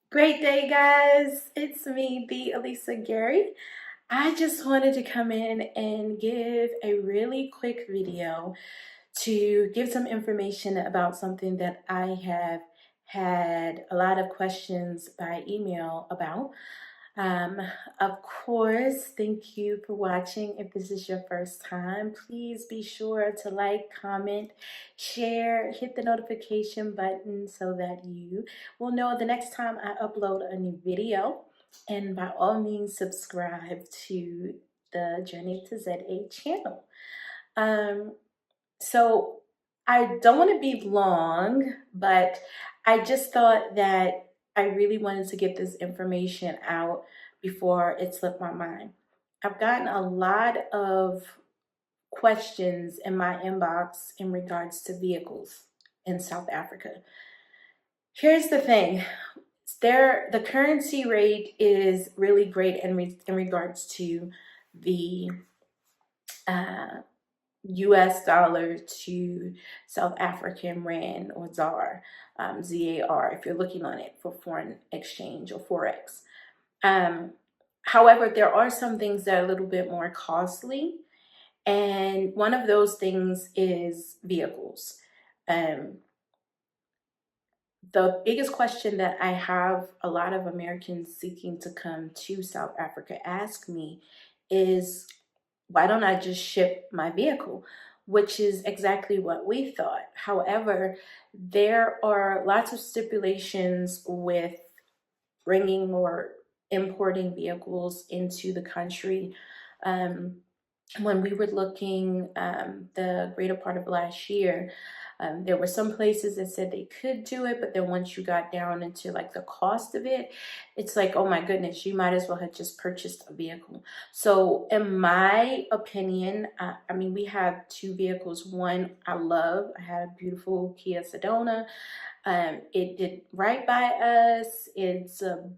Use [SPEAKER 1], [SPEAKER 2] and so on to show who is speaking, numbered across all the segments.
[SPEAKER 1] Great day, guys. It's me, the Elisa Gary. I just wanted to come in and give a really quick video to give some information about something that I have had a lot of questions by email about. Um, of course, thank you for watching. If this is your first time, please be sure to like, comment, share, hit the notification button so that you will know the next time I upload a new video. And by all means, subscribe to the Journey to ZA channel. Um, so I don't want to be long, but I just thought that I really wanted to get this information out before it slipped my mind. I've gotten a lot of questions in my inbox in regards to vehicles in South Africa. Here's the thing. The currency rate is really great in regards to the US dollar to South African rand or ZAR, ZAR, if you're looking on it for foreign exchange or Forex. However, there are some things that are a little bit more costly. And one of those things is vehicles. The biggest question that I have a lot of Americans seeking to come to South Africa ask me is, why don't I just ship my vehicle? Which is exactly what we thought. However, there are lots of stipulations with bringing or importing vehicles into the country. When we were looking the greater part of last year, there were some places that said they could do it, but then once you got down into like the cost of it, it's like, oh my goodness, you might as well have just purchased a vehicle. So in my opinion, I mean, we have two vehicles. One I love. I had a beautiful Kia Sedona. It did right by us. It's a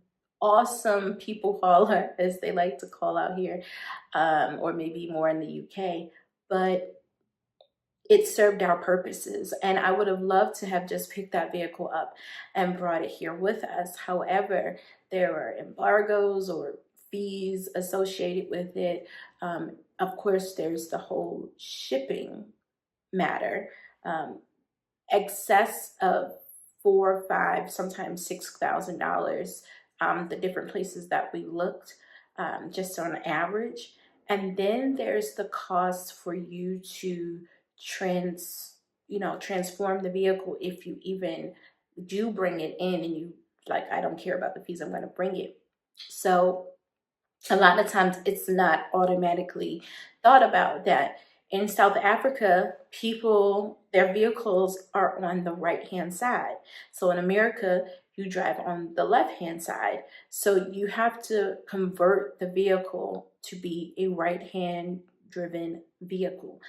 [SPEAKER 1] awesome people hauler, as they like to call out here, or maybe more in the UK. But it served our purposes, and I would have loved to have just picked that vehicle up and brought it here with us. However, there were embargoes or fees associated with it. Of course, there's the whole shipping matter. Excess of $4, $5, sometimes $6,000. The different places that we looked, just on average. And then there's the cost for you to transform the vehicle if you even do bring it in and you like, I don't care about the fees, I'm going to bring it. So a lot of times it's not automatically thought about that in South Africa, their vehicles are on the right-hand side. So in America, you drive on the left-hand side. So you have to convert the vehicle to be a right-hand driven vehicle.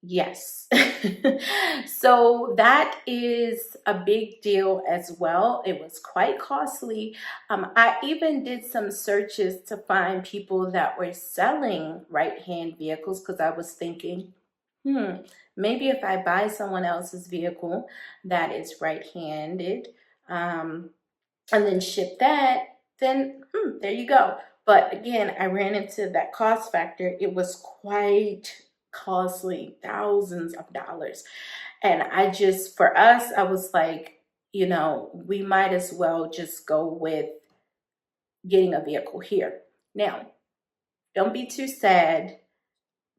[SPEAKER 1] Yes. So that is a big deal as well. It was quite costly. I even did some searches to find people that were selling right-hand vehicles because I was thinking, maybe if I buy someone else's vehicle that is right-handed, and then ship that, then there you go. But again, I ran into that cost factor. It was quite costly, thousands of dollars. And for us, I was like, we might as well just go with getting a vehicle here. Now, don't be too sad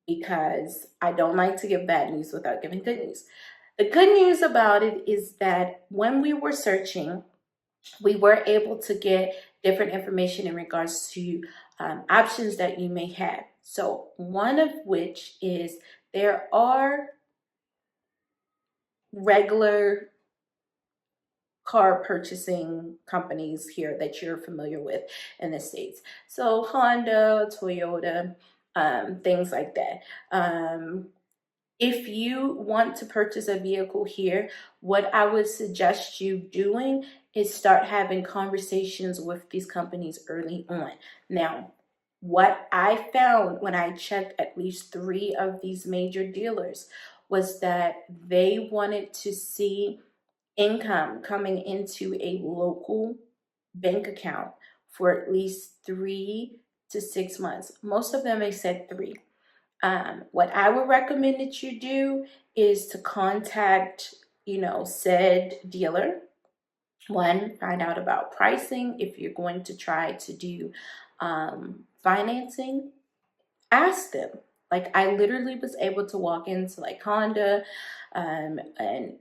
[SPEAKER 1] because I don't like to give bad news without giving good news. The good news about it is that when we were searching, we were able to get different information in regards to options that you may have. So one of which is there are regular car purchasing companies here that you're familiar with in the States. So Honda, Toyota, things like that. If you want to purchase a vehicle here, what I would suggest you doing is start having conversations with these companies early on. Now, what I found when I checked at least 3 of these major dealers was that they wanted to see income coming into a local bank account for at least 3 to 6 months. Most of them, they said 3. What I would recommend that you do is to contact, said dealer. One, find out about pricing. If you're going to try to do financing, ask them. Like, I literally was able to walk into like Honda, and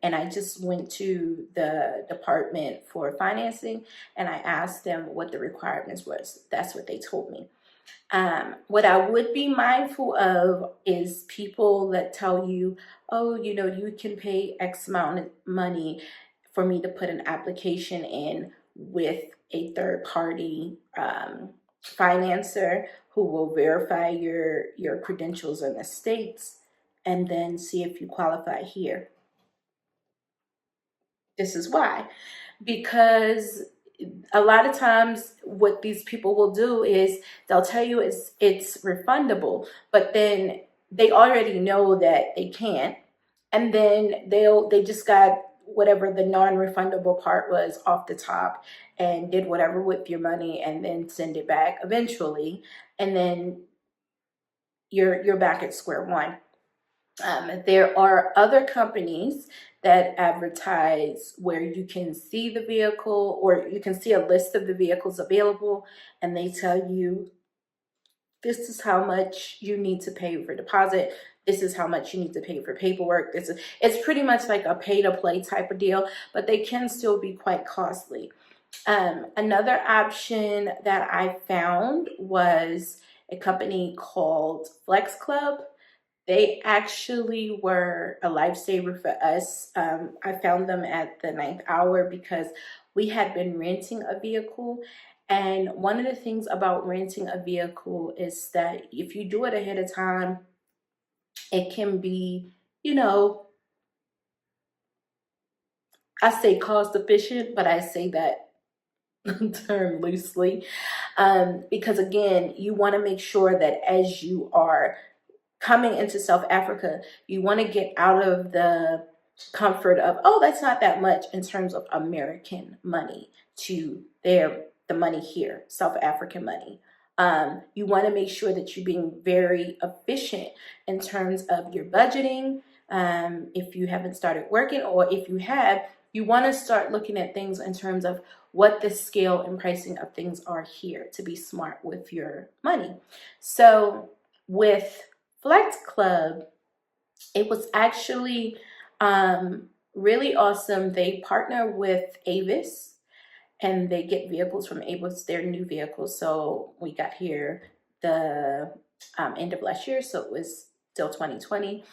[SPEAKER 1] I just went to the department for financing, and I asked them what the requirements was. That's what they told me. What I would be mindful of is people that tell you, oh, you can pay X amount of money for me to put an application in with a third party financer who will verify your credentials in the States and then see if you qualify here. This is why. Because a lot of times what these people will do is they'll tell you it's refundable, but then they already know that they can't, and then they just got whatever the non-refundable part was off the top and did whatever with your money and then send it back eventually, and then you're back at square one. There are other companies that advertise where you can see the vehicle, or you can see a list of the vehicles available, and they tell you this is how much you need to pay for deposit. This is how much you need to pay for paperwork. It's pretty much like a pay to play type of deal, but they can still be quite costly. Another option that I found was a company called FlexClub. They actually were a lifesaver for us. I found them at the ninth hour because we had been renting a vehicle. And one of the things about renting a vehicle is that if you do it ahead of time, it can be, I say cost efficient, but I say that term loosely. Because again, you want to make sure that as you are coming into South Africa, you want to get out of the comfort of, oh, that's not that much in terms of American money to the money here, South African money. You want to make sure that you're being very efficient in terms of your budgeting. If you haven't started working, or if you have, you want to start looking at things in terms of what the scale and pricing of things are here to be smart with your money. So with FlexClub, it was actually really awesome. They partner with Avis, and they get vehicles from Avis, their new vehicles. So we got here the end of last year, so it was still 2020.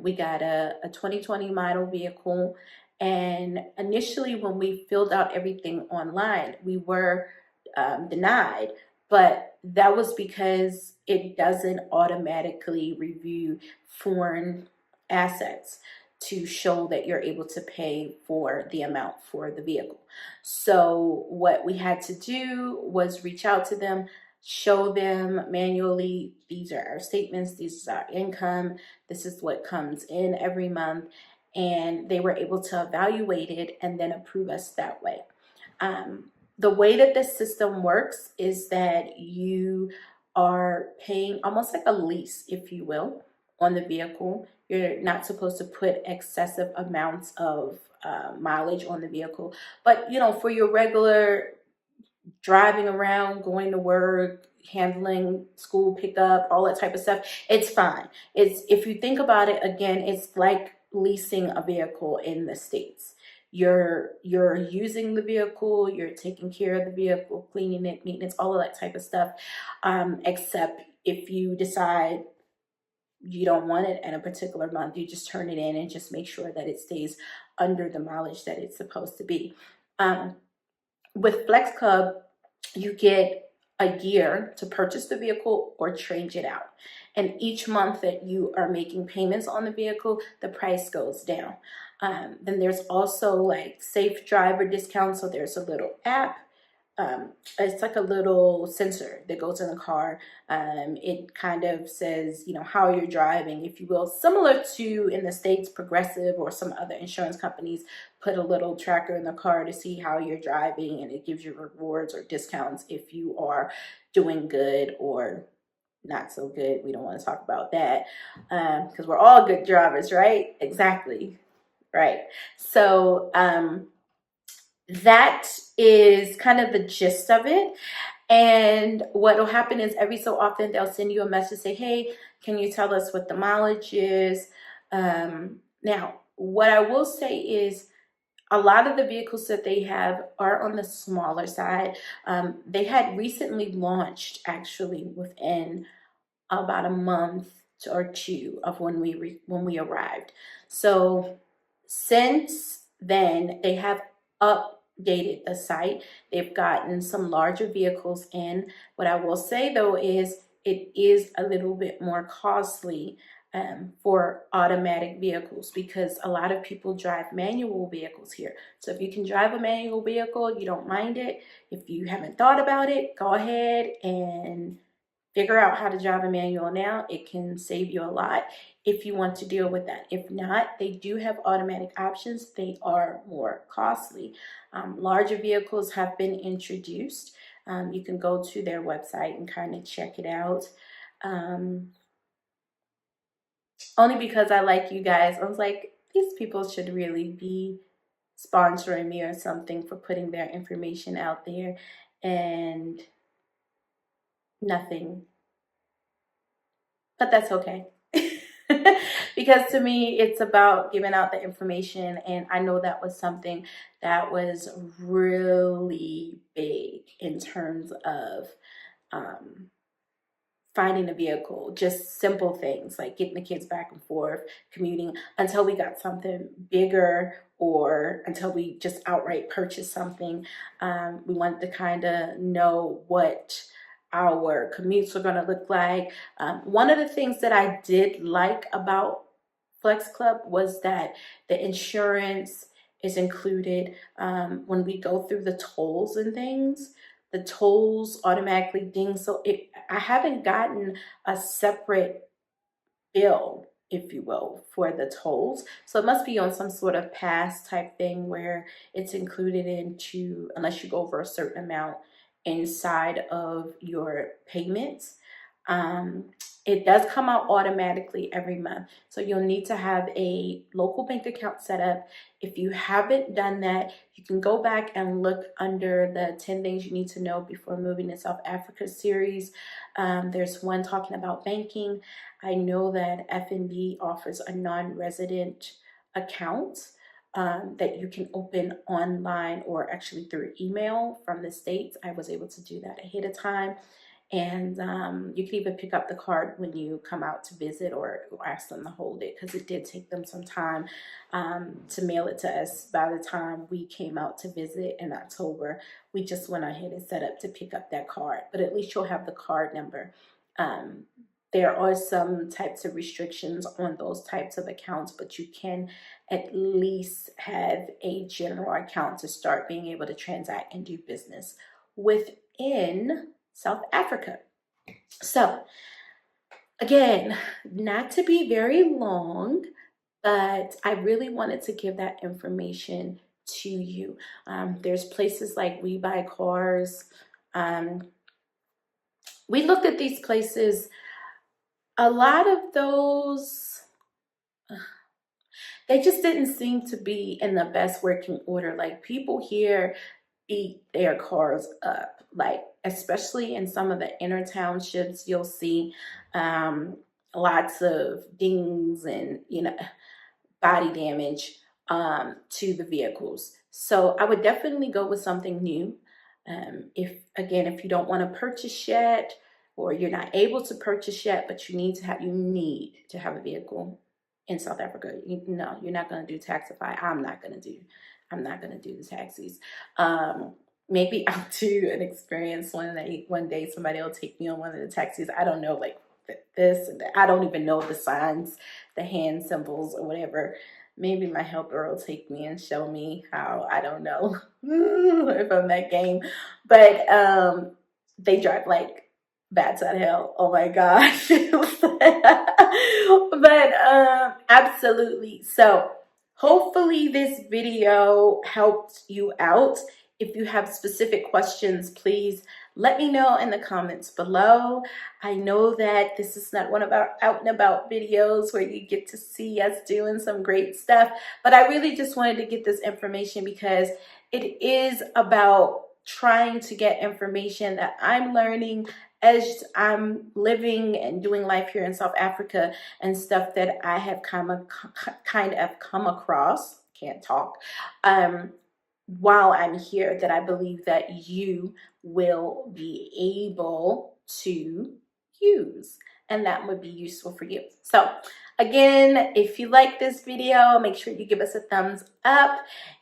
[SPEAKER 1] We got a 2020 model vehicle, and initially when we filled out everything online, we were denied, but that was because it doesn't automatically review foreign assets to show that you're able to pay for the amount for the vehicle. So what we had to do was reach out to them, show them manually, these are our statements, this is our income, this is what comes in every month, and they were able to evaluate it and then approve us that way. The way that this system works is that you are paying almost like a lease, if you will, on the vehicle. You're not supposed to put excessive amounts of mileage on the vehicle. But, for your regular driving around, going to work, handling school pickup, all that type of stuff, it's fine. If you think about it, again, it's like leasing a vehicle in the States. You're using the vehicle, you're taking care of the vehicle, cleaning it, maintenance, all of that type of stuff, except if you decide you don't want it in a particular month, you just turn it in and just make sure that it stays under the mileage that it's supposed to be. With FlexClub, you get a year to purchase the vehicle or change it out. And each month that you are making payments on the vehicle, the price goes down. Then there's also like safe driver discounts. So there's a little app it's like a little sensor that goes in the car. It kind of says, you know, how you're driving, if you will, similar to in the States, Progressive or some other insurance companies put a little tracker in the car to see how you're driving, and it gives you rewards or discounts if you are doing good or not so good. We don't want to talk about that because we're all good drivers, right? Exactly. Right. So, that is kind of the gist of it. And what will happen is every so often they'll send you a message, say, hey, can you tell us what the mileage is? Now, what I will say is a lot of the vehicles that they have are on the smaller side. They had recently launched actually within about a month or two of when we arrived. So since then, they have updated the site. They've gotten some larger vehicles in. What I will say though is it is a little bit more costly for automatic vehicles because a lot of people drive manual vehicles here. So if you can drive a manual vehicle, you don't mind it. If you haven't thought about it, go ahead and figure out how to drive a manual now. It can save you a lot if you want to deal with that. If not, they do have automatic options. They are more costly. Larger vehicles have been introduced. You can go to their website and kind of check it out. Only because I like you guys. I was like, these people should really be sponsoring me or something for putting their information out there, and nothing. But that's okay. Because to me, it's about giving out the information. And I know that was something that was really big in terms of finding a vehicle, just simple things like getting the kids back and forth, commuting, until we got something bigger or until we just outright purchased something. We wanted to kind of know what our commutes were going to look like. One of the things that I did like about FlexClub was that the insurance is included when we go through the tolls and things. The tolls automatically ding. So I haven't gotten a separate bill, if you will, for the tolls. So it must be on some sort of pass type thing where it's included into, unless you go over a certain amount inside of your payments. It does come out automatically every month. So you'll need to have a local bank account set up. If you haven't done that, you can go back and look under the 10 things you need to know before moving to South Africa series. There's one talking about banking. I know that FNB offers a non-resident account that you can open online or actually through email from the States. I was able to do that ahead of time. And you can even pick up the card when you come out to visit or ask them to hold it, because it did take them some time to mail it to us. By the time we came out to visit in October, we just went ahead and set up to pick up that card. But at least you'll have the card number. There are some types of restrictions on those types of accounts, but you can at least have a general account to start being able to transact and do business within South Africa. So again, not to be very long, but I really wanted to give that information to you. There's places like We Buy Cars. We looked at these places. A lot of those, they just didn't seem to be in the best working order. Like, people here beat their cars up, like especially in some of the inner townships. You'll see lots of dings and body damage to the vehicles. So I would definitely go with something new. If you don't want to purchase yet, or you're not able to purchase yet, but you need to have a vehicle in South Africa. No, you're not going to do Taxify. I'm not going to do the taxis. Maybe I'll do an experience one day. Somebody will take me on one of the taxis. I don't know, like this and that. I don't even know the signs, the hand symbols or whatever. Maybe my helper will take me and show me how. I don't know if I'm that game. But they drive like bats out of hell. Oh my gosh. But absolutely. So hopefully this video helped you out. If you have specific questions, please let me know in the comments below. I know that this is not one of our out and about videos where you get to see us doing some great stuff, but I really just wanted to get this information because it is about trying to get information that I'm learning as I'm living and doing life here in South Africa, and stuff that I have kind of come across, can't talk, while I'm here, that I believe that you will be able to use, and that would be useful for you. So again, if you like this video, make sure you give us a thumbs up.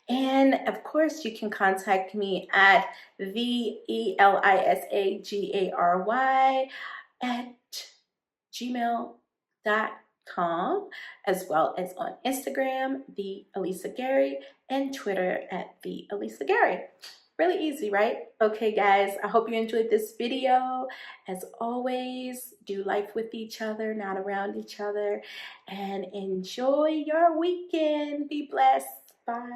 [SPEAKER 1] And of course, you can contact me at VELISAGARY@gmail.com, as well as on Instagram, the Elisa Gary, and Twitter at the Elisa Gary. Really easy, right? Okay, guys, I hope you enjoyed this video. As always, do life with each other, not around each other, and enjoy your weekend. Be blessed. Bye.